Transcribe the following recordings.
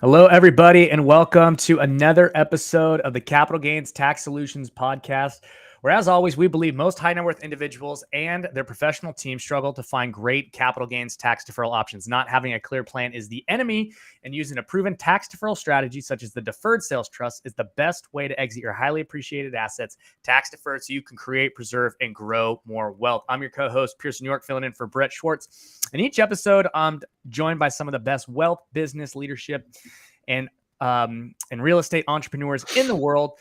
Hello, everybody, and welcome to another episode of the Capital Gains Tax Solutions podcast, where, as always, we believe most high net worth individuals and their professional teams struggle to find great capital gains tax deferral options. Not having a clear plan is the enemy, and using a proven tax deferral strategy such as the deferred sales trust is the best way to exit your highly appreciated assets tax deferred so you can create, preserve, and grow more wealth. I'm your co-host, Pearson York, filling in for Brett Schwartz. In each episode, I'm joined by some of the best wealth, business, leadership, and real estate entrepreneurs in the world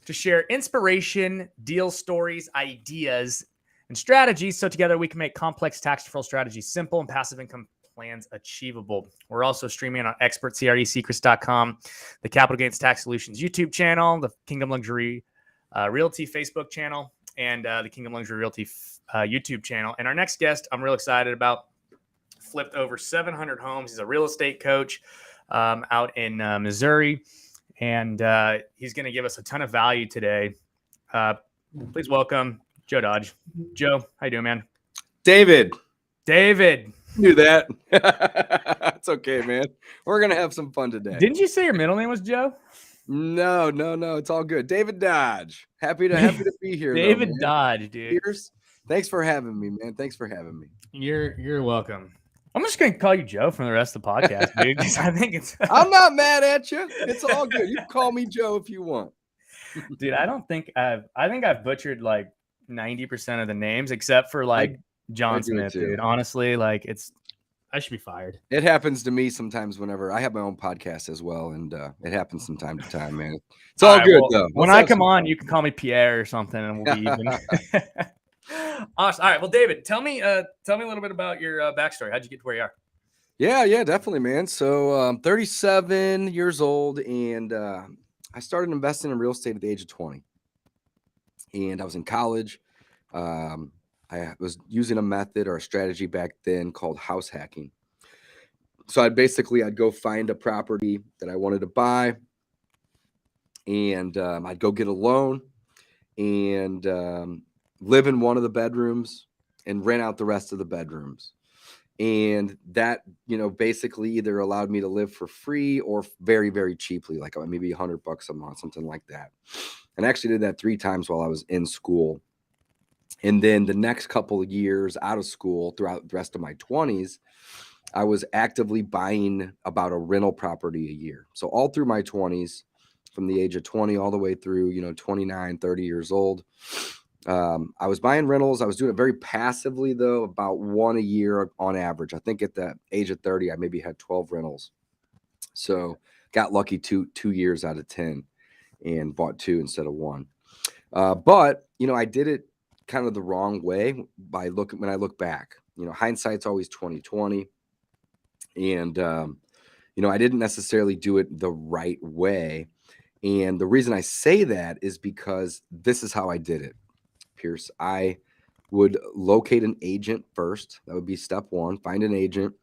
to share inspiration, deal stories, ideas, and strategies so together we can make complex tax deferral strategies simple and passive income plans achievable. We're also streaming on expertcresecrets.com, the Capital Gains Tax Solutions YouTube channel, the Kingdom Luxury Realty Facebook channel, and the Kingdom Luxury Realty YouTube channel. And our next guest I'm real excited about. Flipped over 700 homes. He's a real estate coach out in Missouri, and he's going to give us a ton of value today. Please welcome Joe Dodge. Joe, how you doing, man? David. Knew that. It's okay, man. We're going to have some fun today. Didn't you say your middle name was Joe? No. It's all good. David Dodge. Happy to be here. David Dodge, dude. Cheers. Thanks for having me, man. Thanks for having me. You're welcome. I'm just going to call you Joe for the rest of the podcast, dude, because I think it's... I'm not mad at you. It's all good. You can call me Joe if you want. Dude, I think I've butchered like 90% of the names except for like John Smith, dude. Honestly, like I should be fired. It happens to me sometimes whenever I have my own podcast as well, and it happens from time to time, man. It's all good, though. When I come on, you can call me Pierre or something, and we'll be even. Awesome. All right. Well, David, tell me a little bit about your backstory. How'd you get to where you are? Yeah, definitely, man. So I'm 37 years old, and I started investing in real estate at the age of 20. And I was in college. I was using a method or a strategy back then called house hacking. So I'd go find a property that I wanted to buy, and I'd go get a loan and live in one of the bedrooms and rent out the rest of the bedrooms. And that, basically either allowed me to live for free or very, very cheaply, like maybe $100 a month, something like that. And I actually did that 3 times while I was in school. And then the next couple of years out of school, throughout the rest of my 20s, I was actively buying about a rental property a year. So all through my 20s, from the age of 20 all the way through, 29, 30 years old, I was buying rentals. I was doing it very passively, though, about 1 a year on average. I think at the age of 30, I maybe had 12 rentals. So got lucky two years out of 10 and bought 2 instead of 1. But, I did it kind of the wrong way when I look back. Hindsight's always 20/20. And, I didn't necessarily do it the right way. And the reason I say that is because this is how I did it. Pierce, I would locate an agent first. That would be step 1, find an agent.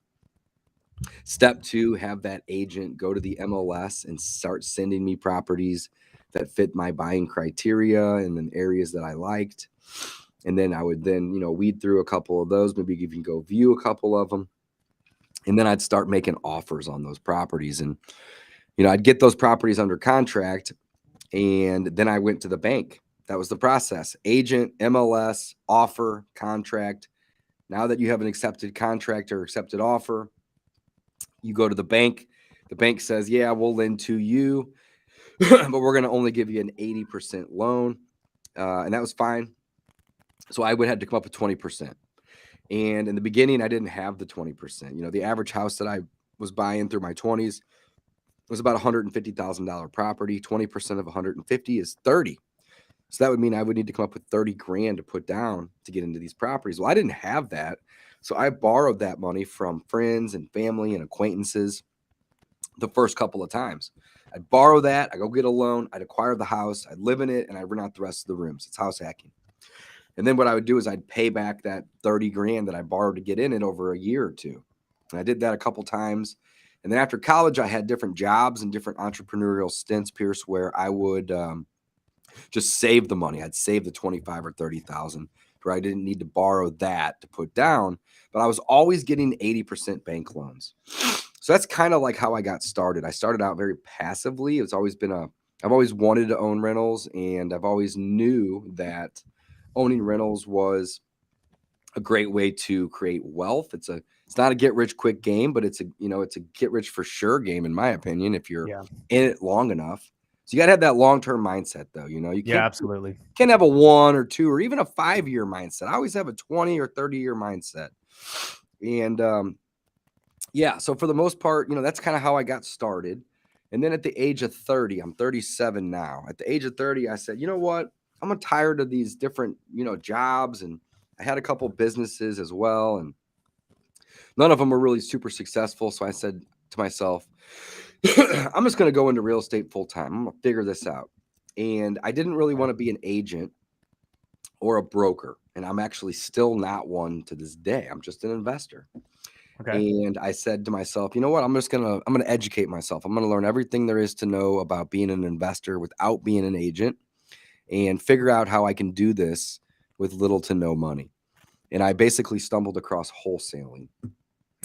Step 2, have that agent go to the MLS and start sending me properties that fit my buying criteria and then areas that I liked. And then I would weed through a couple of those, maybe even go view a couple of them. And then I'd start making offers on those properties. And, I'd get those properties under contract. And then I went to the bank. That was the process. Agent, MLS, offer, contract. Now that you have an accepted contract or accepted offer, you go to the bank. The bank says, yeah, we'll lend to you, but we're going to only give you an 80% loan. And that was fine. So I would have to come up with 20%. And in the beginning, I didn't have the 20%. The average house that I was buying through my 20s was about $150,000 property. 20% of 150 is 30. So that would mean I would need to come up with 30 grand to put down to get into these properties. Well, I didn't have that. So I borrowed that money from friends and family and acquaintances the first couple of times. I'd borrow that. I'd go get a loan. I'd acquire the house. I'd live in it, and I'd rent out the rest of the rooms. It's house hacking. And then what I would do is I'd pay back that 30 grand that I borrowed to get in it over a year or two. And I did that a couple times. And then after college, I had different jobs and different entrepreneurial stints, Pierce, where I would just save the money. I'd save the 25 or 30,000 where I didn't need to borrow that to put down, but I was always getting 80% bank loans. So that's kind of like how I got started. I started out very passively. It's always been I've always wanted to own rentals, and I've always knew that owning rentals was a great way to create wealth. It's not a get rich quick game, but it's a get rich for sure game, in my opinion, if you're Yeah. in it long enough. So you got to have that long-term mindset though. You Yeah, absolutely. can't have a 1 or 2 or even a 5-year mindset. I always have a 20 or 30-year mindset. And yeah, so for the most part, that's kind of how I got started. And then at the age of 30, I'm 37 now. At the age of 30, I said, you know what? I'm tired of these different, jobs. And I had a couple businesses as well. And none of them were really super successful. So I said to myself, I'm just going to go into real estate full time. I'm going to figure this out. And I didn't really want to be an agent or a broker. And I'm actually still not one to this day. I'm just an investor. Okay. And I said to myself, you know what? I'm going to educate myself. I'm going to learn everything there is to know about being an investor without being an agent, and figure out how I can do this with little to no money. And I basically stumbled across wholesaling.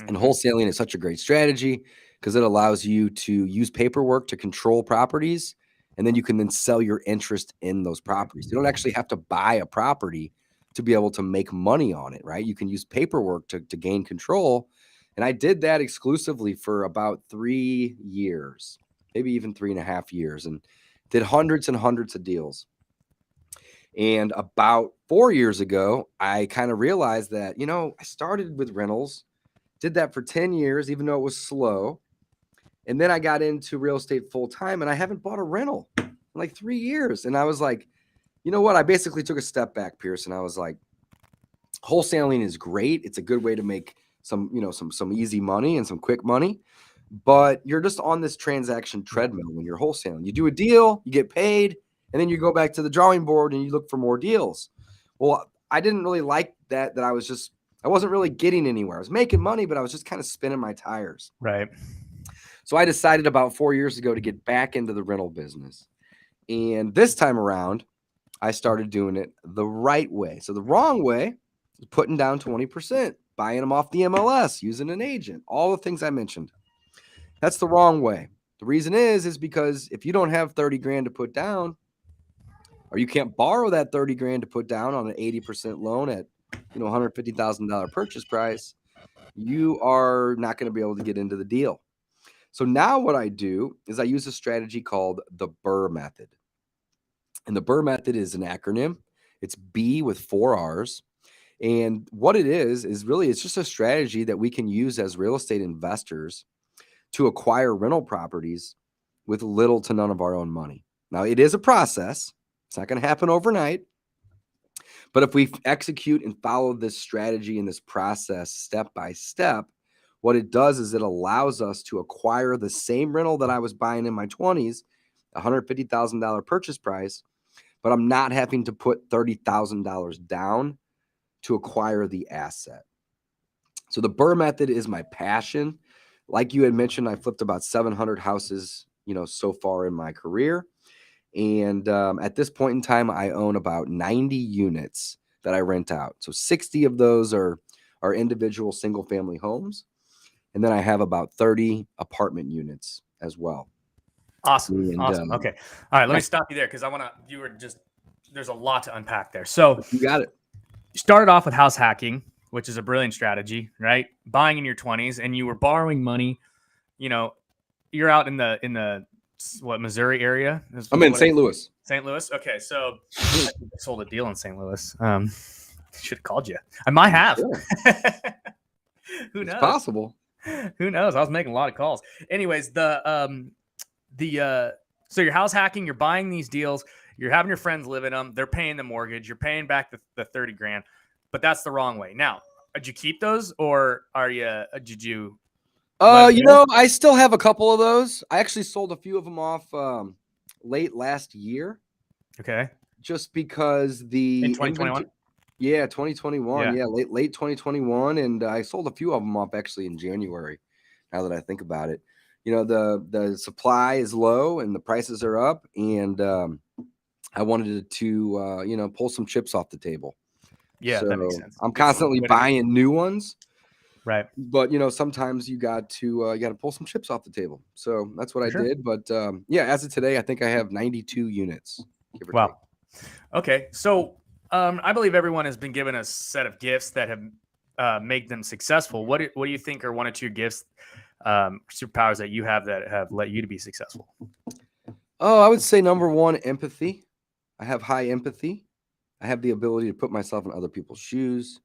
And wholesaling is such a great strategy because it allows you to use paperwork to control properties, and then you can then sell your interest in those properties. You don't actually have to buy a property to be able to make money on it, right? You can use paperwork to gain control. And I did that exclusively for about 3 years, maybe even 3.5 years, and did hundreds and hundreds of deals. And about 4 years ago, I kind of realized that, I started with rentals, did that for 10 years, even though it was slow. And then I got into real estate full time, and I haven't bought a rental in like 3 years. And I was like, you know what? I basically took a step back, Pierce, and I was like, wholesaling is great. It's a good way to make some easy money and some quick money. But you're just on this transaction treadmill when you're wholesaling. You do a deal, you get paid, and then you go back to the drawing board and you look for more deals. Well, I didn't really like that I wasn't really getting anywhere. I was making money, but I was just kind of spinning my tires. Right. So I decided about 4 years ago to get back into the rental business. And this time around, I started doing it the right way. So the wrong way is putting down 20%, buying them off the MLS, using an agent, all the things I mentioned. That's the wrong way. The reason is because if you don't have 30 grand to put down, or you can't borrow that 30 grand to put down on an 80% loan at, $150,000 purchase price, you are not going to be able to get into the deal. So now what I do is I use a strategy called the Brrrr method. And the Brrrr method is an acronym. It's B with 4 R's. And what it is really, it's just a strategy that we can use as real estate investors to acquire rental properties with little to none of our own money. Now, it is a process. It's not going to happen overnight. But if we execute and follow this strategy and this process step by step, what it does is it allows us to acquire the same rental that I was buying in my 20s, $150,000 purchase price, but I'm not having to put $30,000 down to acquire the asset. So the Brrrr method is my passion. Like you had mentioned, I flipped about 700 houses, so far in my career. And at this point in time, I own about 90 units that I rent out. So 60 of those are individual single family homes. And then I have about 30 apartment units as well. Awesome. And, awesome. Okay. All right. Let me stop you there because there's a lot to unpack there. So you got it. You started off with house hacking, which is a brilliant strategy, right? Buying in your 20s, and you were borrowing money. You're out in the Missouri area? I'm in St. Louis. St. Louis. Okay. So I sold a deal in St. Louis. Should have called you. I might have. Yeah. Who knows? It's possible. Who knows? I was making a lot of calls. Anyways, so you're house hacking, you're buying these deals, you're having your friends live in them, they're paying the mortgage, you're paying back the 30 grand, but that's the wrong way. Now, did you keep those, or did you? I still have a couple of those. I actually sold a few of them off late last year. Okay. Just because in 2021. Yeah, 2021. Yeah, late 2021, and I sold a few of them off actually in January. Now that I think about it, the supply is low and the prices are up, and I wanted to pull some chips off the table. Yeah, so that makes sense. I'm constantly buying new ones. Right. But sometimes you got to pull some chips off the table. So that's what I Sure. did. But yeah, as of today, I think I have 92 units, give or take. Wow. Okay. So I believe everyone has been given a set of gifts that have made them successful. What do you think are one or two gifts, superpowers that you have that have let you to be successful? Oh, I would say number one, empathy. I have high empathy. I have the ability to put myself in other people's shoes.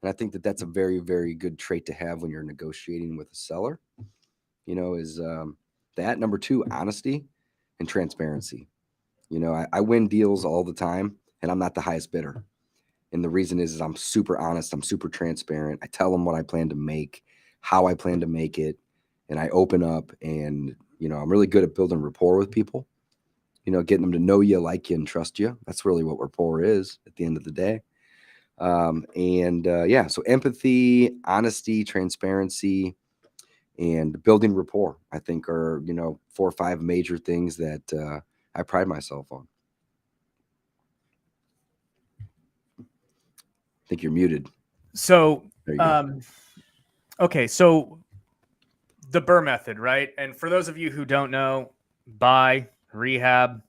And I think that that's a very, very good trait to have when you're negotiating with a seller, is that. Number two, honesty and transparency. I win deals all the time and I'm not the highest bidder. And the reason is I'm super honest. I'm super transparent. I tell them what I plan to make, how I plan to make it. And I open up and, I'm really good at building rapport with people, getting them to know you, like you, and trust you. That's really what rapport is at the end of the day. Yeah, so empathy, honesty, transparency, and building rapport, I think are, 4 or 5 major things that I pride myself on. I think you're muted. So, There you go. okay. So the Brrrr method, right? And for those of you who don't know, buy, rehab,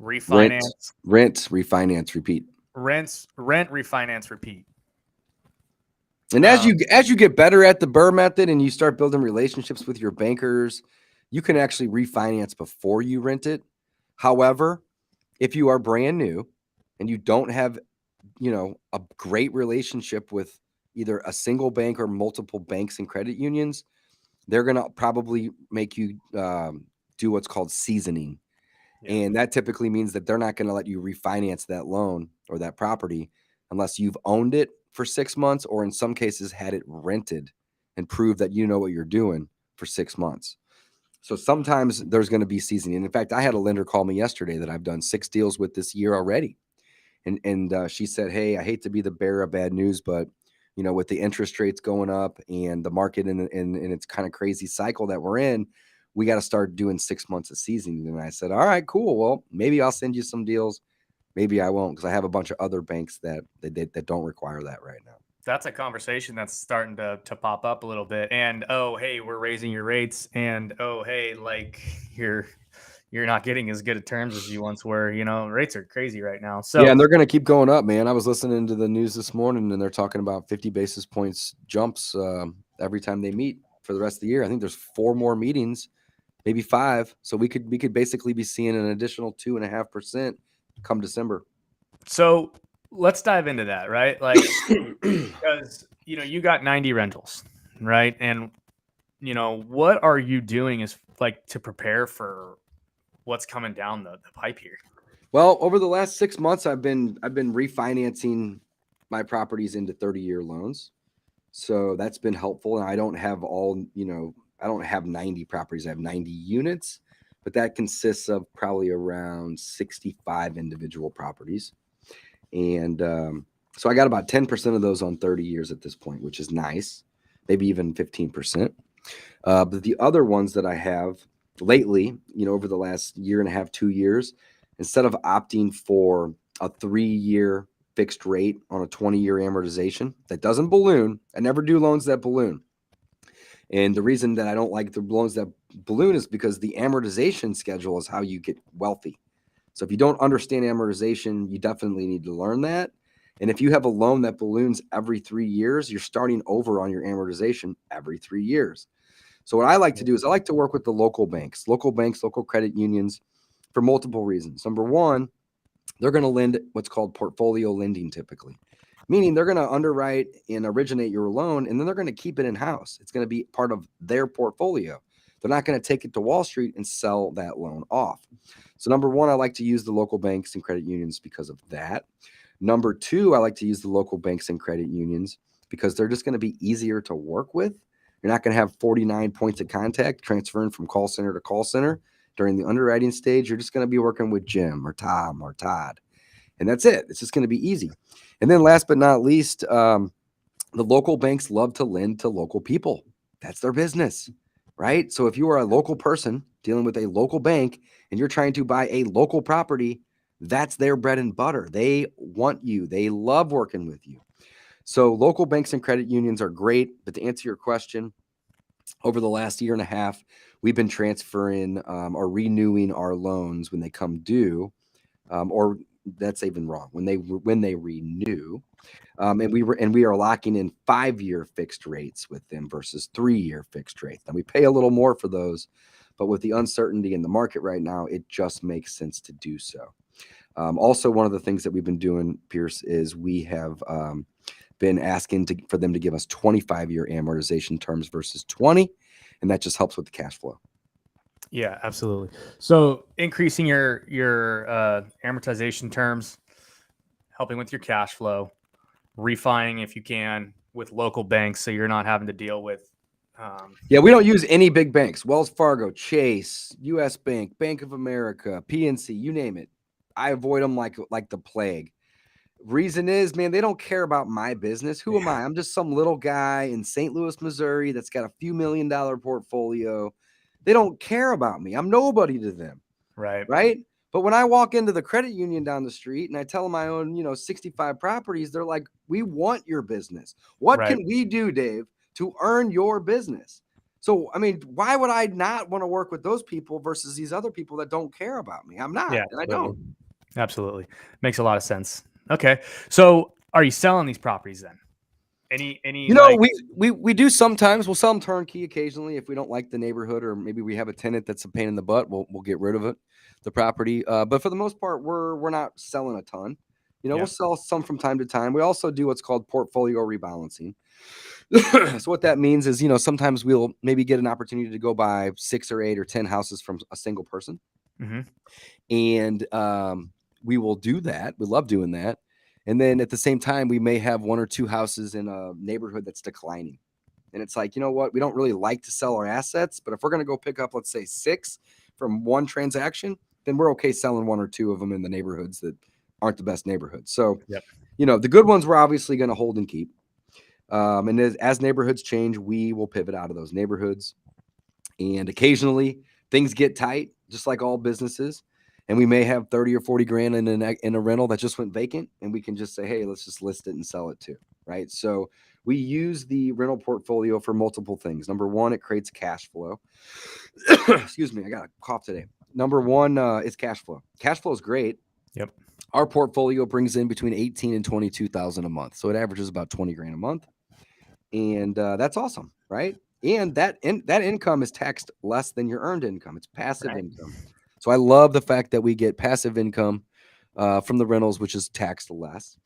refinance, Rent, refinance, repeat. rent, refinance, repeat. And as you get better at the Brrrr method and you start building relationships with your bankers, you can actually refinance before you rent it. However, if you are brand new and you don't have, a great relationship with either a single bank or multiple banks and credit unions, they're going to probably make you do what's called seasoning. Yeah. And that typically means that they're not going to let you refinance that loan or that property unless you've owned it for 6 months, or in some cases had it rented and prove that you know what you're doing for 6 months. So sometimes there's going to be seasoning. In fact, I had a lender call me yesterday that I've done 6 deals with this year already. And she said, "Hey, I hate to be the bearer of bad news, but with the interest rates going up and the market in its kind of crazy cycle that we're in, we got to start doing 6 months of seasoning." And I said, "All right, cool. Well, maybe I'll send you some deals. Maybe I won't, because I have a bunch of other banks that don't require that right now." That's a conversation that's starting to pop up a little bit. And oh, hey, we're raising your rates. And oh, hey, like you're not getting as good at terms as you once were. Rates are crazy right now. So yeah, and they're going to keep going up, man. I was listening to the news this morning, and they're talking about 50 basis points jumps every time they meet for the rest of the year. I think there's 4 more meetings, maybe 5. So we could basically be seeing an additional 2.5% come December. So let's dive into that, right? Like, because you got 90 rentals, right? And what are you doing is like to prepare for what's coming down the pipe here? Well, over the last 6 months, I've been refinancing my properties into 30-year loans. So that's been helpful. And I don't have I don't have 90 properties. I have 90 units, but that consists of probably around 65 individual properties. And so I got about 10% of those on 30 years at this point, which is nice, maybe even 15%. But the other ones that I have lately, over the last year and a half, 2 years, instead of opting for a 3-year fixed rate on a 20-year amortization that doesn't balloon, I never do loans that balloon. And the reason that I don't like the loans that balloon is because the amortization schedule is how you get wealthy. So if you don't understand amortization, you definitely need to learn that. And if you have a loan that balloons every 3 years, you're starting over on your amortization every 3 years. So what I like to do is I like to work with the local banks, local credit unions, for multiple reasons. Number one, they're going to lend what's called portfolio lending typically, meaning they're going to underwrite and originate your loan, and then they're going to keep it in-house. It's going to be part of their portfolio. They're not going to take it to Wall Street and sell that loan off. So number one, I like to use the local banks and credit unions because of that. Number two, I like to use the local banks and credit unions because they're just going to be easier to work with. You're not going to have 49 points of contact transferring from call center to call center during the underwriting stage. You're just going to be working with Jim or Tom or Todd. And that's it. It's just going to be easy. And then last but not least, the local banks love to lend to local people. That's their business, right? So if you are a local person dealing with a local bank and you're trying to buy a local property, that's their bread and butter. They want you. They love working with you. So local banks and credit unions are great, but to answer your question, over the last year and a half, we've been transferring or renewing our loans when they come due, or that's even wrong, when they renew. And we are locking in 5-year fixed rates with them versus 3-year fixed rates. Now we pay a little more for those, but with the uncertainty in the market right now, it just makes sense to do so. Also, one of the things that we've been doing, Pierce, is we have been asking for them to give us 25-year amortization terms versus 20, and that just helps with the cash flow. Yeah, absolutely. So increasing your amortization terms, helping with your cash flow, refining if you can with local banks, so you're not having to deal with. Yeah, we don't use any big banks. Wells Fargo, Chase, U.S. Bank, Bank of America, PNC, you name it. I avoid them like the plague. Reason is, man, they don't care about my business. Who am I? I'm just some little guy in St. Louis, Missouri that's got a few $1 million portfolio. They don't care about me. I'm nobody to them. Right. Right. But when I walk into the credit union down the street and I tell them I own, 65 properties, they're like, we want your business. What Right. can we do, Dave, to earn your business? So, I mean, why would I not want to work with those people versus these other people that don't care about me? I'm not, Yeah, and I absolutely. don't. Absolutely. Makes a lot of sense. Okay. So are you selling these properties then? Any like We do sometimes. We'll sell them turnkey occasionally if we don't like the neighborhood, or maybe we have a tenant that's a pain in the butt. We'll get rid of it, the property. But for the most part, we're not selling a ton. Yeah. We'll sell some from time to time. We also do what's called portfolio rebalancing. So what that means is, sometimes we'll maybe get an opportunity to go buy 6 or 8 or 10 houses from a single person, Mm-hmm. and we will do that. We love doing that. And then at the same time, we may have 1 or 2 houses in a neighborhood that's declining. And it's like, you know what? We don't really like to sell our assets, but if we're going to go pick up, let's say 6 from one transaction, then we're okay selling 1 or 2 of them in the neighborhoods that aren't the best neighborhoods. So, Yep. the good ones we're obviously going to hold and keep. And as neighborhoods change, we will pivot out of those neighborhoods. And occasionally things get tight, just like all businesses. And we may have 30 or 40 grand in a rental that just went vacant. And we can just say, hey, let's just list it and sell it too. Right. So we use the rental portfolio for multiple things. Number one, it creates cash flow. Excuse me. I got a cough today. Number one is cash flow. Cash flow is great. Yep. Our portfolio brings in between 18 and 22,000 a month. So it averages about 20 grand a month. And that's awesome. Right. And that income is taxed less than your earned income. It's passive income. So I love the fact that we get passive income from the rentals, which is taxed less.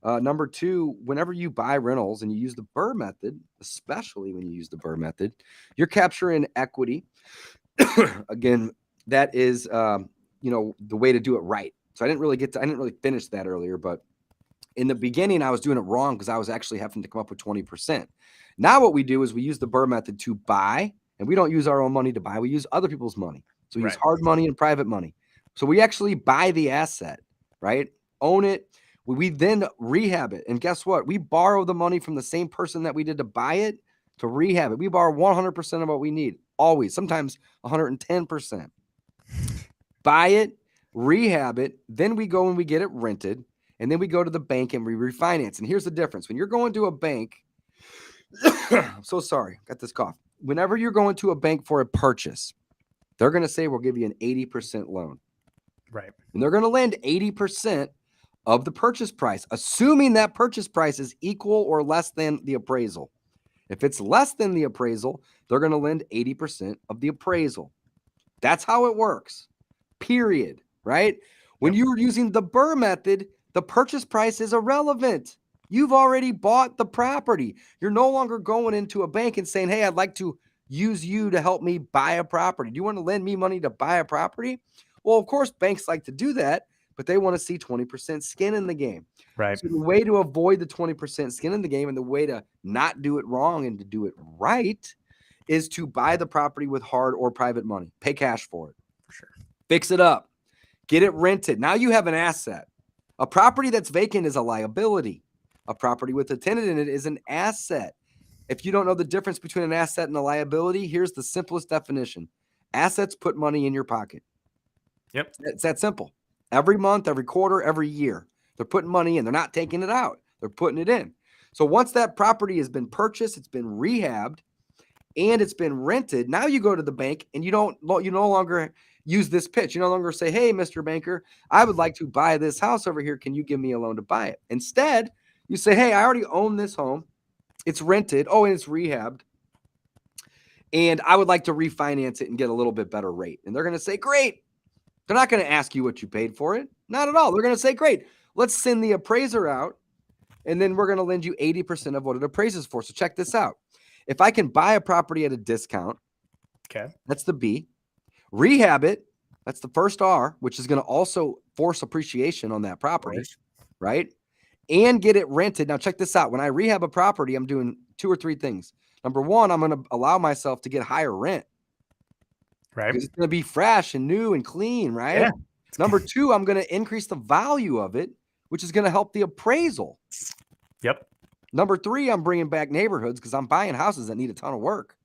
Number two, whenever you buy rentals and you use the Brrrr method, especially when you use the Brrrr method, you're capturing equity. Again, that is, the way to do it right. So I didn't really finish that earlier, but in the beginning, I was doing it wrong because I was actually having to come up with 20%. Now what we do is we use the Brrrr method to buy, and we don't use our own money to buy. We use other people's money. So we use hard money and private money. So we actually buy the asset, right? Own it. We then rehab it. And guess what? We borrow the money from the same person that we did to buy it to rehab it. We borrow 100% of what we need, always, sometimes 110%. Buy it, rehab it, then we go and we get it rented, and then we go to the bank and we refinance. And here's the difference. When you're going to a bank, I'm so sorry, got this cough. Whenever you're going to a bank for a purchase, they're going to say, we'll give you an 80% loan. Right. And they're going to lend 80% of the purchase price, assuming that purchase price is equal or less than the appraisal. If it's less than the appraisal, they're going to lend 80% of the appraisal. That's how it works, period, right? When you're using the Brrrr method, the purchase price is irrelevant. You've already bought the property. You're no longer going into a bank and saying, hey, I'd like to use you to help me buy a property. Do you want to lend me money to buy a property? Well, of course, banks like to do that, but they want to see 20% skin in the game. Right. So the way to avoid the 20% skin in the game and the way to not do it wrong and to do it right is to buy the property with hard or private money. Pay cash for it. For sure. Fix it up. Get it rented. Now you have an asset. A property that's vacant is a liability. A property with a tenant in it is an asset. If you don't know the difference between an asset and a liability, here's the simplest definition. Assets put money in your pocket. Yep. It's that simple. Every month, every quarter, every year, they're putting money in. They're not taking it out. They're putting it in. So once that property has been purchased, it's been rehabbed, and it's been rented, now you go to the bank and you no longer use this pitch. You no longer say, hey, Mr. Banker, I would like to buy this house over here. Can you give me a loan to buy it? Instead, you say, hey, I already own this home. It's rented. Oh, and it's rehabbed. And I would like to refinance it and get a little bit better rate. And they're going to say, great. They're not going to ask you what you paid for it. Not at all. They're going to say, great. Let's send the appraiser out, and then we're going to lend you 80% of what it appraises for. So check this out. If I can buy a property at a discount, Okay. that's the B. Rehab it, that's the first R, which is going to also force appreciation on that property, right? And get it rented. Now check this out. When I rehab a property, I'm doing 2 or 3 things. Number one, I'm going to allow myself to get higher rent. Right. Because it's going to be fresh and new and clean, right? Yeah. Number two, I'm going to increase the value of it, which is going to help the appraisal. Yep. Number three, I'm bringing back neighborhoods because I'm buying houses that need a ton of work,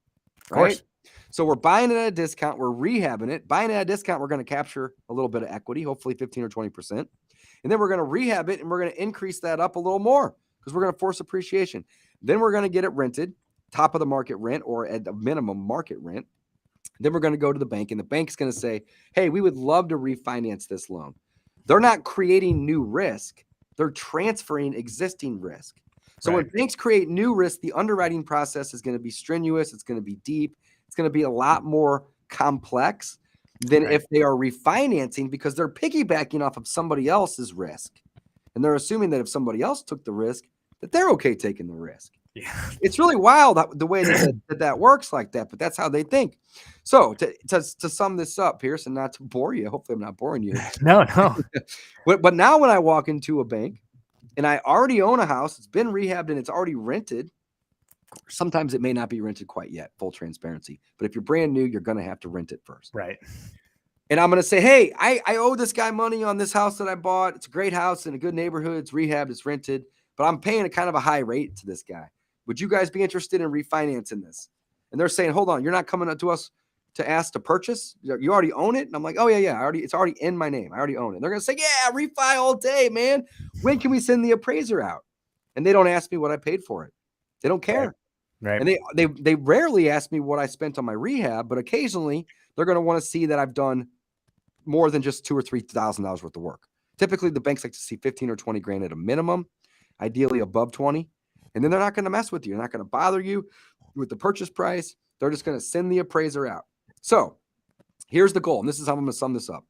Of course. So we're buying it at a discount. We're rehabbing it. Buying it at a discount, we're going to capture a little bit of equity, hopefully 15 or 20%. And then we're going to rehab it, and we're going to increase that up a little more because we're going to force appreciation. Then we're going to get it rented, top of the market rent or at a minimum market rent. Then we're going to go to the bank, and the bank's going to say, hey, we would love to refinance this loan. They're not creating new risk. They're transferring existing risk. So when banks create new risk, the underwriting process is going to be strenuous. It's going to be deep. It's going to be a lot more complex than if they are refinancing because they're piggybacking off of somebody else's risk. And they're assuming that if somebody else took the risk, that they're okay taking the risk. Yeah. It's really wild the way that works like that, but that's how they think. So to sum this up, Pierce, and not to bore you, hopefully I'm not boring you. No. But now when I walk into a bank and I already own a house, it's been rehabbed and it's already rented. Sometimes it may not be rented quite yet, full transparency. But if you're brand new, you're going to have to rent it first. Right. And I'm going to say, hey, I owe this guy money on this house that I bought. It's a great house in a good neighborhood. It's rehabbed. It's rented. But I'm paying a kind of a high rate to this guy. Would you guys be interested in refinancing this? And they're saying, hold on, you're not coming up to us to ask to purchase? You already own it? And I'm like, oh, yeah. It's already in my name. I already own it. And they're going to say, yeah, refi all day, man. When can we send the appraiser out? And they don't ask me what I paid for it. They don't care. Right. And they rarely ask me what I spent on my rehab, but occasionally they're going to want to see that I've done more than just $2,000 or $3,000 worth of work. Typically, the banks like to see 15 or 20 grand at a minimum, ideally above 20. And then they're not going to mess with you. They're not going to bother you with the purchase price. They're just going to send the appraiser out. So here's the goal. And this is how I'm going to sum this up.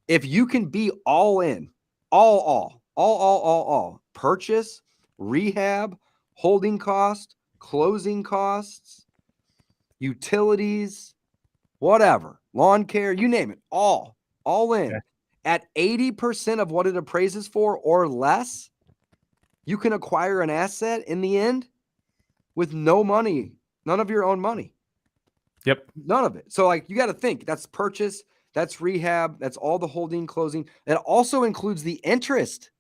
If you can be all in, all, purchase, rehab, holding cost, closing costs, utilities, whatever, lawn care, you name it, all in at 80% of what it appraises for or less, you can acquire an asset in the end with no money, none of your own money. Yep. None of it. So like you got to think that's purchase, that's rehab, that's all the holding, closing. It also includes the interest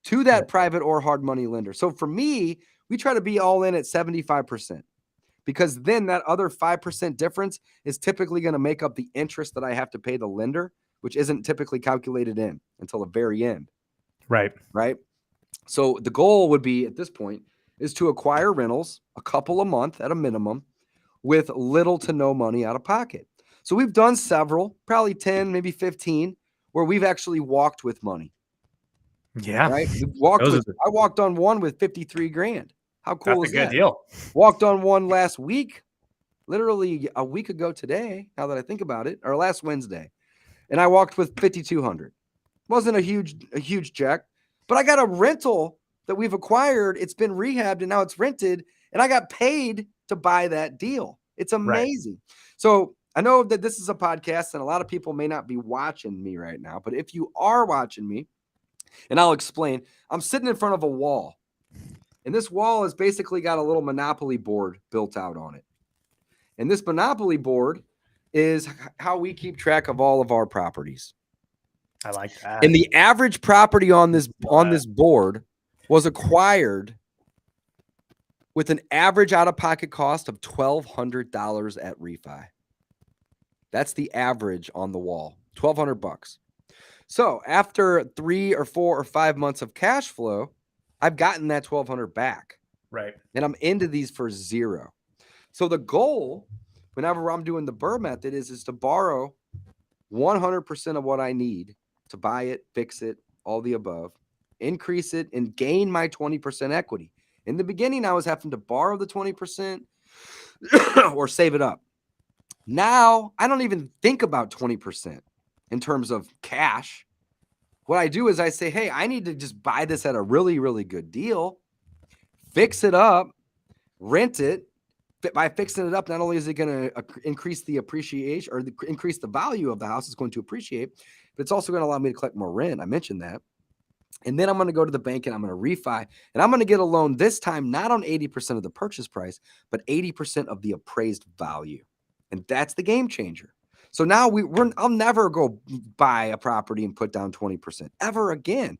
to that private or hard money lender. So for me, we try to be all in at 75% because then that other 5% difference is typically going to make up the interest that I have to pay the lender, which isn't typically calculated in until the very end. Right. So the goal would be at this point is to acquire rentals a couple a month at a minimum with little to no money out of pocket. So we've done several, probably 10, maybe 15, where we've actually walked with money. Yeah. Right. I walked on one with 53 grand. How cool is that? That's a good deal. Walked on one last week, literally a week ago today, now that I think about it, or last Wednesday. And I walked with 5,200. Wasn't a huge check, but I got a rental that we've acquired. It's been rehabbed and now it's rented, and I got paid to buy that deal. It's amazing. So I know that this is a podcast and a lot of people may not be watching me right now, but if you are watching me, and I'll explain, I'm sitting in front of a wall, and this wall has basically got a little Monopoly board built out on it. And this Monopoly board is how we keep track of all of our properties. I like that. And the average property on this board was acquired with an average out-of-pocket cost of $1,200 at refi. That's the average on the wall, $1,200. So after 3 or 4 or 5 months of cash flow, I've gotten that 1,200 back, Right. and I'm into these for zero. So the goal, whenever I'm doing the Brrrr method, is to borrow 100% of what I need to buy it, fix it, all the above, increase it, and gain my 20% equity. In the beginning, I was having to borrow the 20% or save it up. Now, I don't even think about 20% in terms of cash. What I do is I say, hey, I need to just buy this at a really, really good deal, fix it up, rent it. By fixing it up, not only is it going to increase the appreciation or increase the value of the house, it's going to appreciate, but it's also going to allow me to collect more rent. I mentioned that. And then I'm going to go to the bank and I'm going to refi, and I'm going to get a loan this time, not on 80% of the purchase price, but 80% of the appraised value. And that's the game changer. So now I'll never go buy a property and put down 20% ever again,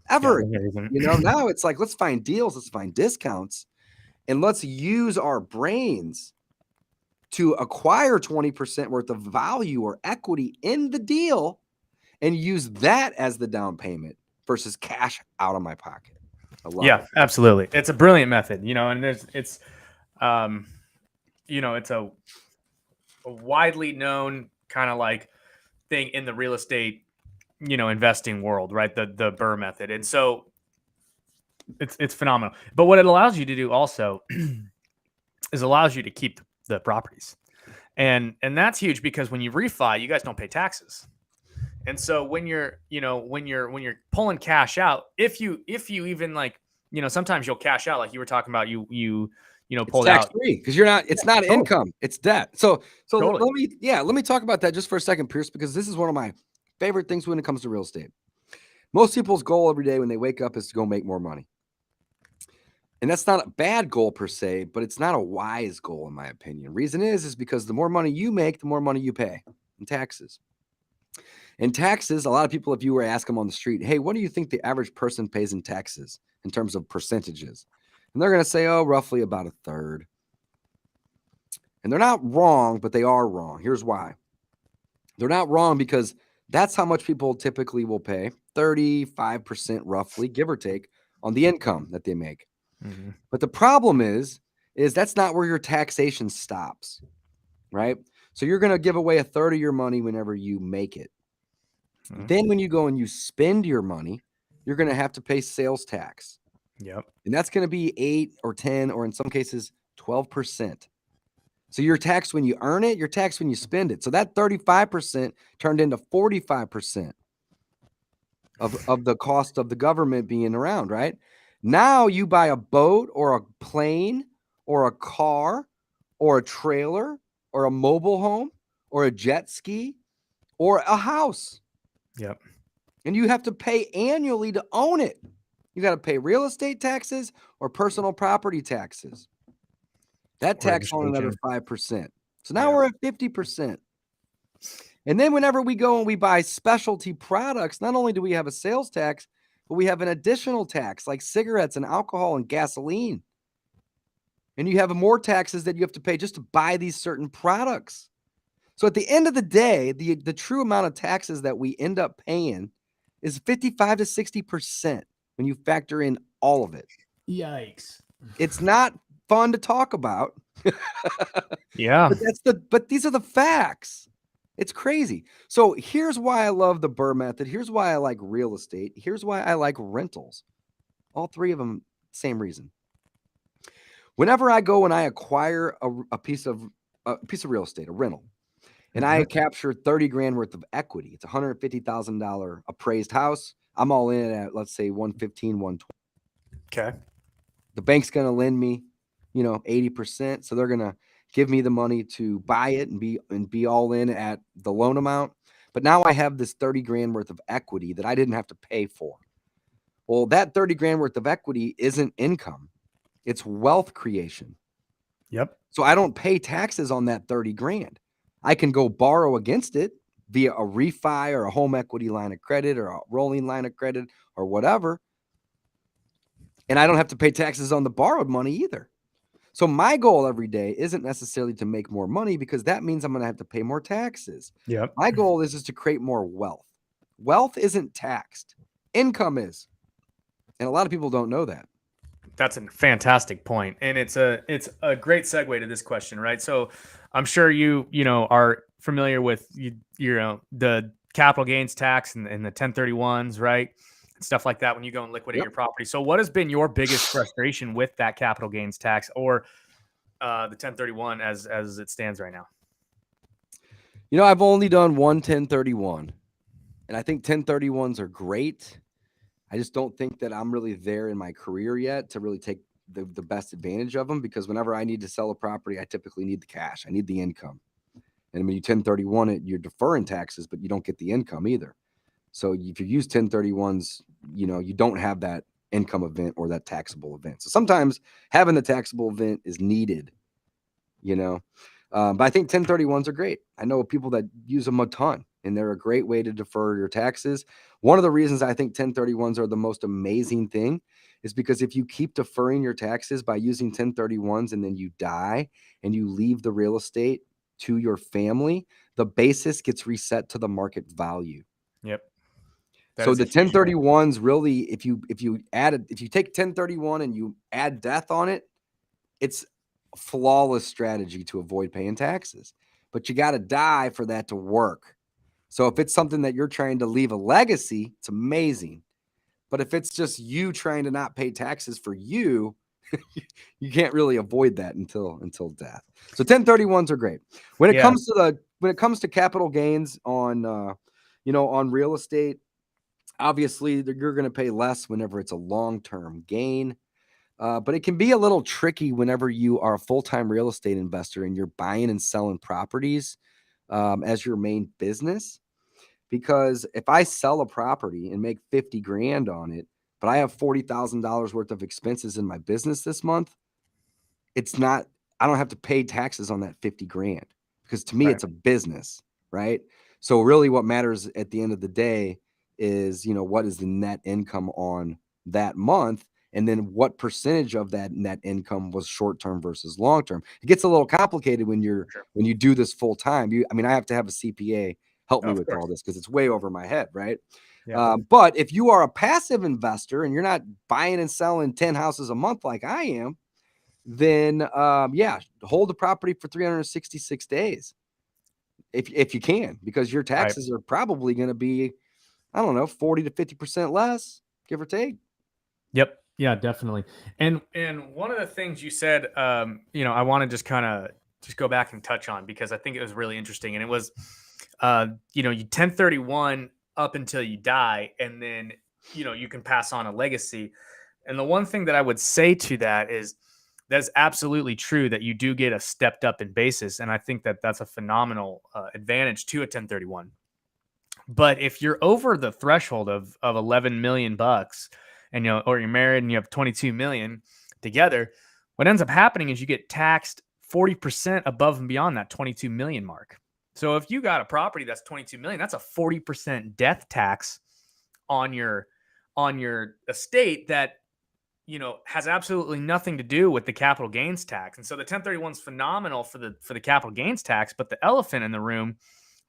ever again. Now it's like, let's find deals, let's find discounts, and let's use our brains to acquire 20% worth of value or equity in the deal and use that as the down payment versus cash out of my pocket. I love it. Absolutely. It's a brilliant method, and it's a widely known kind of like thing in the real estate, investing world, right? The Brrrr method. And so it's phenomenal. But what it allows you to do also is allows you to keep the properties. And that's huge because when you refi, you guys don't pay taxes. And so when you're pulling cash out, if you even like, sometimes you'll cash out, like you were talking about, you pulled tax out free because it's not totally. income, it's debt. So Totally. let me talk about that just for a second, Pierce, because this is one of my favorite things when it comes to real estate. Most people's goal every day when they wake up is to go make more money. And that's not a bad goal per se, but it's not a wise goal in my opinion. Reason is because the more money you make, the more money you pay in taxes. In taxes, a lot of people, if you were to ask them on the street, hey, what do you think the average person pays in taxes in terms of percentages? And they're going to say, oh, roughly about a third. And they're not wrong, but they are wrong. Here's why. They're not wrong because that's how much people typically will pay, 35% roughly, give or take, on the income that they make. Mm-hmm. But the problem is that's not where your taxation stops, right? So you're going to give away a third of your money whenever you make it. Mm-hmm. Then when you go and you spend your money, you're going to have to pay sales tax. Yep. And that's going to be 8 or 10 or in some cases 12%. So you're taxed when you earn it, you're taxed when you spend it. So that 35% turned into 45% of the cost of the government being around, right? Now you buy a boat or a plane or a car or a trailer or a mobile home or a jet ski or a house. Yep. And you have to pay annually to own it. You got to pay real estate taxes or personal property taxes. That tax on another 5%. So now we're at 50%. And then whenever we go and we buy specialty products, not only do we have a sales tax, but we have an additional tax like cigarettes and alcohol and gasoline. And you have more taxes that you have to pay just to buy these certain products. So at the end of the day, the true amount of taxes that we end up paying is 55 to 60% when you factor in all of it. Yikes. It's not fun to talk about. Yeah. But these are the facts. It's crazy. So here's why I love the Brrrr method. Here's why I like real estate. Here's why I like rentals. All three of them, same reason. Whenever I go and I acquire a piece of real estate, a rental, and I capture 30 grand worth of equity, it's $150,000 appraised house. I'm all in at, let's say, 115, 120. Okay. The bank's going to lend me, 80%. So they're going to give me the money to buy it and be all in at the loan amount. But now I have this 30 grand worth of equity that I didn't have to pay for. Well, that 30 grand worth of equity isn't income. It's wealth creation. Yep. So I don't pay taxes on that 30 grand. I can go borrow against it via a refi or a home equity line of credit or a rolling line of credit or whatever. And I don't have to pay taxes on the borrowed money either. So my goal every day isn't necessarily to make more money because that means I'm going to have to pay more taxes. Yep. My goal is just to create more wealth. Wealth isn't taxed. Income is. And a lot of people don't know that. That's a fantastic point, and it's a great segue to this question, right? So, I'm sure you are familiar with the capital gains tax and the 1031s, right? And stuff like that when you go and liquidate Yep. your property. So, what has been your biggest frustration with that capital gains tax or the 1031 as it stands right now? I've only done one 1031, and I think 1031s are great. I just don't think that I'm really there in my career yet to really take the best advantage of them, because whenever I need to sell a property, I typically need the cash. I need the income. And when you 1031 it, you're deferring taxes, but you don't get the income either. So if you use 1031s, you don't have that income event or that taxable event. So sometimes having the taxable event is needed, but I think 1031s are great. I know people that use them a ton, and they're a great way to defer your taxes. One of the reasons I think 1031s are the most amazing thing is because if you keep deferring your taxes by using 1031s and then you die and you leave the real estate to your family, the basis gets reset to the market value. Yep. So the 1031s really, if you take 1031 and you add death on it, it's a flawless strategy to avoid paying taxes. But you got to die for that to work. So if it's something that you're trying to leave a legacy, it's amazing. But if it's just you trying to not pay taxes for you, you can't really avoid that until death. So 1031s are great. When it comes to capital gains on on real estate, obviously you're going to pay less whenever it's a long-term gain. But it can be a little tricky whenever you are a full-time real estate investor and you're buying and selling properties as your main business. Because if I sell a property and make 50 grand on it, but I have $40,000 worth of expenses in my business this month, I don't have to pay taxes on that 50 grand, because to me, it's a business, right? So really what matters at the end of the day is, what is the net income on that month? And then what percentage of that net income was short-term versus long-term? It gets a little complicated when you do this full time. I have to have a CPA help me with all this, because it's way over my head, right? Yeah. But if you are a passive investor and you're not buying and selling 10 houses a month like I am, then hold the property for 366 days if you can, because your taxes are probably going to be, I don't know, 40 to 50% less, give or take. Yep. Yeah, definitely. And one of the things you said, I want to just go back and touch on, because I think it was really interesting. And it was, you 1031 up until you die, and then, you can pass on a legacy. And the one thing that I would say to that is that's absolutely true that you do get a stepped up in basis. And I think that that's a phenomenal advantage to a 1031. But if you're over the threshold of 11 million bucks, and or you're married and you have 22 million together, what ends up happening is you get taxed 40% above and beyond that 22 million mark. So if you got a property that's 22 million, that's a 40% death tax on your estate that has absolutely nothing to do with the capital gains tax. And so the 1031 is phenomenal for the capital gains tax, but the elephant in the room,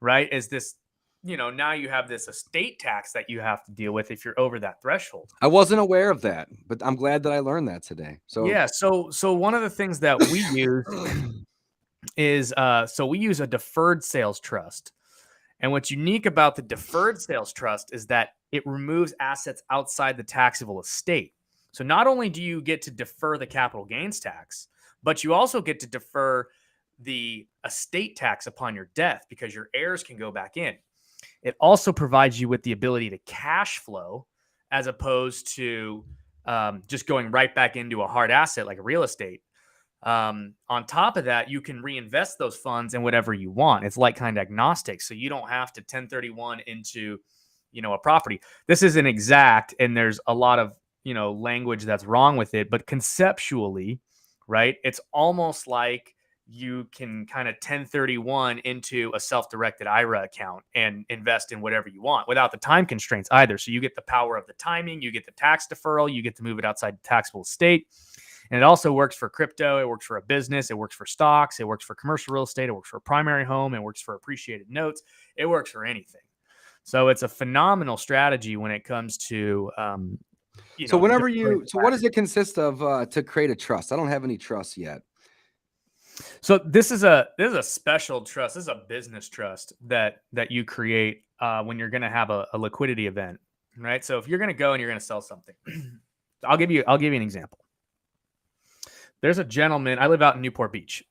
right, is this, now you have this estate tax that you have to deal with if you're over that threshold. I wasn't aware of that, but I'm glad that I learned that today. So yeah, so one of the things that we use is so we use a deferred sales trust. And what's unique about the deferred sales trust is that it removes assets outside the taxable estate. So not only do you get to defer the capital gains tax, but you also get to defer the estate tax upon your death, because your heirs can go back in. It also provides you with the ability to cash flow, as opposed to just going right back into a hard asset like a real estate. On top of that, you can reinvest those funds in whatever you want. It's like kind of agnostic. So you don't have to 1031 into, a property. This isn't exact, and there's a lot of, language that's wrong with it, but conceptually, right, it's almost like you can kind of 1031 into a self-directed IRA account and invest in whatever you want without the time constraints either. So you get the power of the timing, you get the tax deferral, you get to move it outside the taxable estate. And it also works for crypto. It works for a business. It works for stocks. It works for commercial real estate. It works for a primary home. It works for appreciated notes. It works for anything. So it's a phenomenal strategy when it comes to So whenever so what does it consist of to create a trust? I don't have any trusts yet. So this is a special trust. This is a business trust that you create when you're going to have a liquidity event, right? So if you're going to go and you're going to sell something, I'll give you an example. There's a gentleman. I live out in Newport Beach,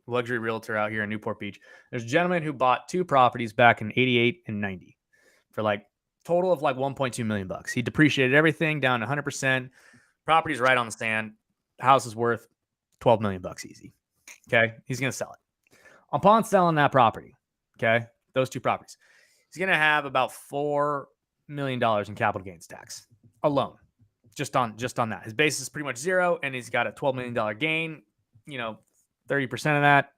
luxury realtor out here in Newport Beach. There's a gentleman who bought 2 properties back in '88 and '90 for like total of like 1.2 million bucks. He depreciated everything down to 100%. Property's right on the sand. House is worth 12 million bucks easy. Okay. He's going to sell it. Upon selling that property, okay, those 2 properties, he's going to have about $4 million in capital gains tax alone, just on that. His basis is pretty much zero, and he's got a $12 million gain, 30% of that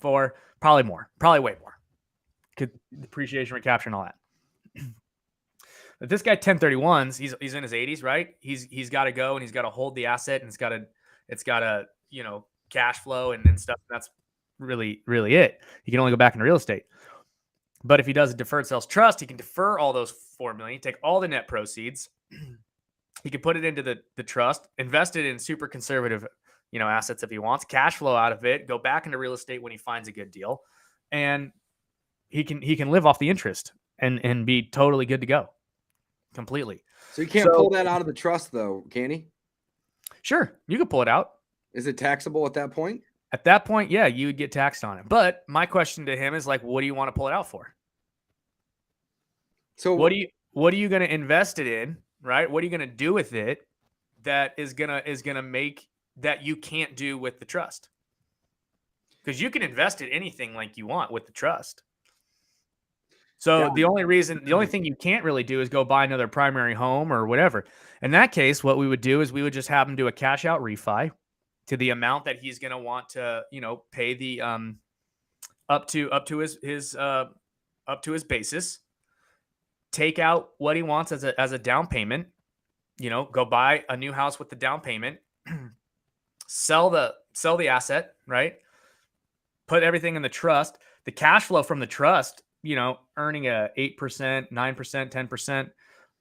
for probably way more. Depreciation, recapture, and all that. But this guy 1031s, he's in his 80s, right? He's got to go and he's got to hold the asset, and it's got to cash flow and stuff. That's really it. He can only go back into real estate. But if he does a deferred sales trust, he can defer all those $4 million, take all the net proceeds. He can put it into the trust, invest it in super conservative, assets if he wants, cash flow out of it, go back into real estate when he finds a good deal, and he can live off the interest and be totally good to go, completely. So you can't pull that out of the trust, though, can he? Sure, you can pull it out. Is it taxable at that point? At that point, yeah, you would get taxed on it. But my question to him is like, what do you want to pull it out for? So what are you going to invest it in, right? What are you going to do with it that is gonna make that you can't do with the trust? Because you can invest it anything like you want with the trust. So the only thing you can't really do is go buy another primary home or whatever. In that case, what we would do is we would just have him do a cash out refi to the amount that he's going to want to, pay the up to his basis. Take out what he wants as a down payment. Go buy a new house with the down payment. sell the asset, right? Put everything in the trust. The cash flow from the trust, earning a 8%, 9%, 10%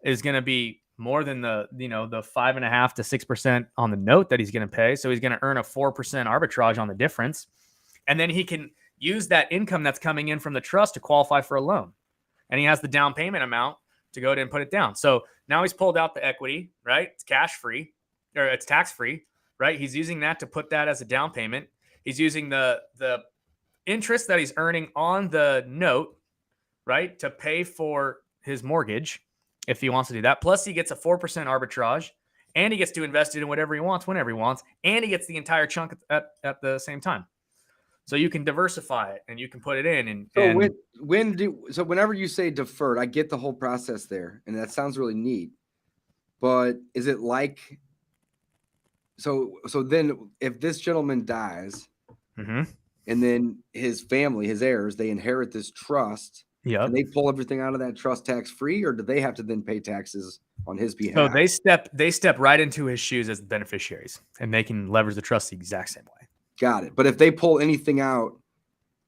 is going to be more than the 5.5% to 6% on the note that he's going to pay. So he's going to earn a 4% arbitrage on the difference. And then he can use that income that's coming in from the trust to qualify for a loan. And he has the down payment amount to go ahead and put it down. So now he's pulled out the equity, right? It's cash free, or it's tax free, right? He's using that to put that as a down payment. He's using the interest that he's earning on the note, right, to pay for his mortgage if he wants to do that. Plus, he gets a 4% arbitrage, and he gets to invest it in whatever he wants, whenever he wants, and he gets the entire chunk at the same time. So you can diversify it, and you can put it in. So whenever you say deferred, I get the whole process there, and that sounds really neat. But is it like so then if this gentleman dies, mm-hmm. and then his family, his heirs, they inherit this trust, can they pull everything out of that trust tax free, or do they have to then pay taxes on his behalf? So they step right into his shoes as the beneficiaries, and they can leverage the trust the exact same way. Got it. But if they pull anything out,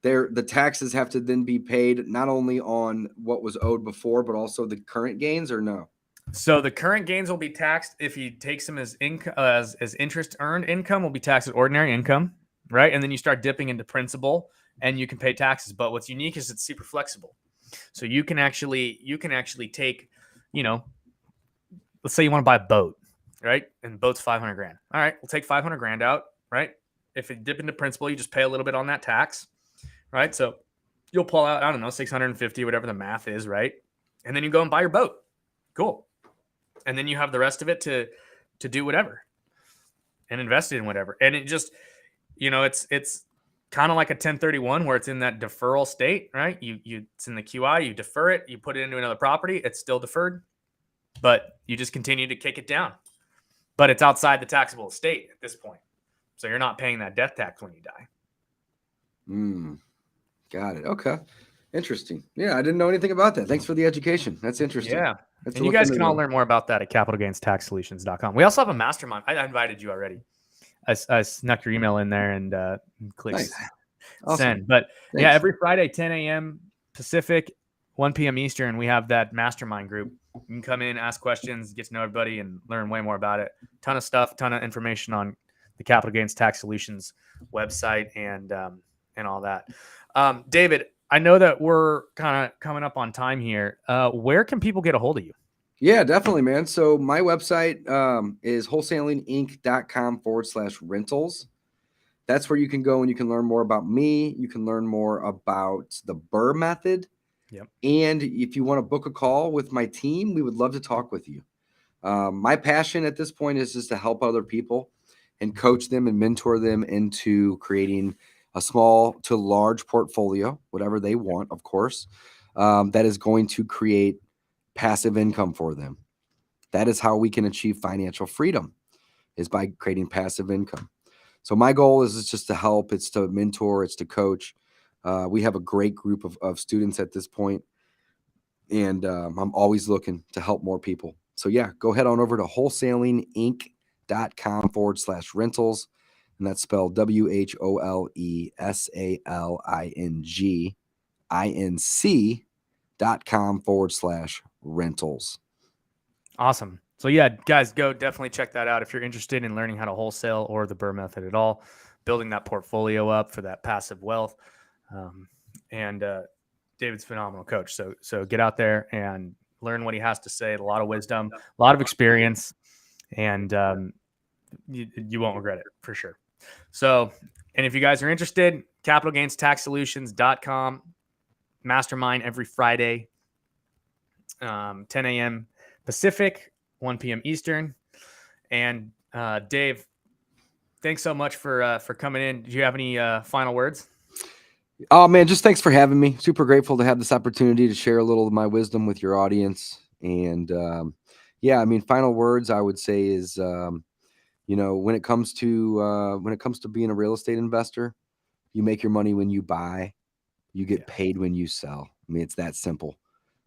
the taxes have to then be paid not only on what was owed before, but also the current gains, or no? So the current gains will be taxed if he takes them as income, as interest earned income will be taxed as ordinary income, right? And then you start dipping into principal, and you can pay taxes. But what's unique is it's super flexible. So you can actually take, let's say you want to buy a boat, right? And the boat's $500,000. All right, we'll take $500,000 out, right? If it dip into principal, you just pay a little bit on that tax, right? So you'll pull out, I don't know, 650, whatever the math is, right? And then you go and buy your boat. Cool. And then you have the rest of it to do whatever and invest it in whatever. And it just, it's kind of like a 1031 where it's in that deferral state, right? It's in the QI, you defer it, you put it into another property, it's still deferred, but you just continue to kick it down. But it's outside the taxable estate at this point. So you're not paying that death tax when you die. Got it. Okay. Interesting. Yeah, I didn't know anything about that. Thanks for the education. That's interesting. Yeah. And you guys can all learn more about that at capitalgainstaxsolutions.com. We also have a mastermind. I invited you already. I snuck your email in there and clicked send. But yeah, every Friday, 10 a.m. Pacific, 1 p.m. Eastern, we have that mastermind group. You can come in, ask questions, get to know everybody, and learn way more about it. Ton of stuff, ton of information on the Capital Gains Tax Solutions website and all that. David, I know that we're kind of coming up on time here. Where can people get a hold of you? Yeah, definitely, man. So my website is wholesalinginc.com/rentals. That's where you can go and you can learn more about me. You can learn more about the Brrrr method. Yep. And if you want to book a call with my team, we would love to talk with you. My passion at this point is just to help other people and coach them and mentor them into creating a small to large portfolio, whatever they want, of course, that is going to create passive income for them. That is how we can achieve financial freedom, is by creating passive income. So my goal is just to help. It's to mentor. It's to coach. We have a great group of students at this point, and I'm always looking to help more people. So yeah, go head on over to wholesalinginc.com/rentals, and that's spelled WHOLESALINGINC.com/rentals. Awesome. So yeah, guys, go definitely check that out if you're interested in learning how to wholesale or the Brrrr method at all, building that portfolio up for that passive wealth. And David's a phenomenal coach. So get out there and learn what he has to say. A lot of wisdom, a lot of experience, and you won't regret it for sure. So, and if you guys are interested, capitalgainstaxsolutions.com, mastermind every Friday, 10 a.m. Pacific, 1 p.m. Eastern. And Dave, thanks so much for coming in. Do you have any final words? Oh man, just thanks for having me. Super grateful to have this opportunity to share a little of my wisdom with your audience. And yeah, I mean, final words I would say is, when it comes to being a real estate investor, you make your money when you buy, you get paid when you sell. I mean, it's that simple.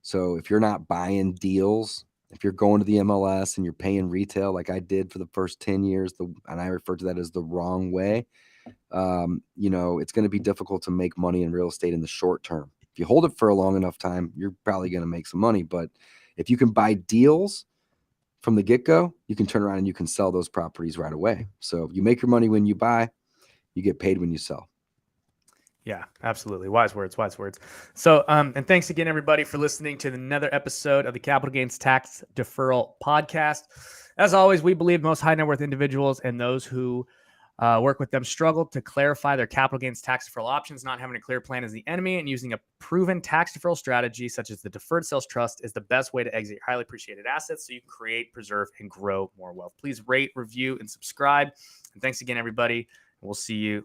So if you're not buying deals, if you're going to the MLS and you're paying retail like I did for the first 10 years, and I refer to that as the wrong way, it's going to be difficult to make money in real estate in the short term. If you hold it for a long enough time, you're probably going to make some money. But if you can buy deals from the get-go, you can turn around and you can sell those properties right away. So you make your money when you buy, you get paid when you sell. Yeah, absolutely. Wise words, wise words. So, and thanks again, everybody, for listening to another episode of the Capital Gains Tax Deferral Podcast. As always, we believe most high net worth individuals and those who work with them struggle to clarify their capital gains tax deferral options. Not having a clear plan is the enemy, and using a proven tax deferral strategy such as the deferred sales trust is the best way to exit your highly appreciated assets so you can create, preserve, and grow more wealth. Please rate, review, and subscribe. And thanks again, everybody. We'll see you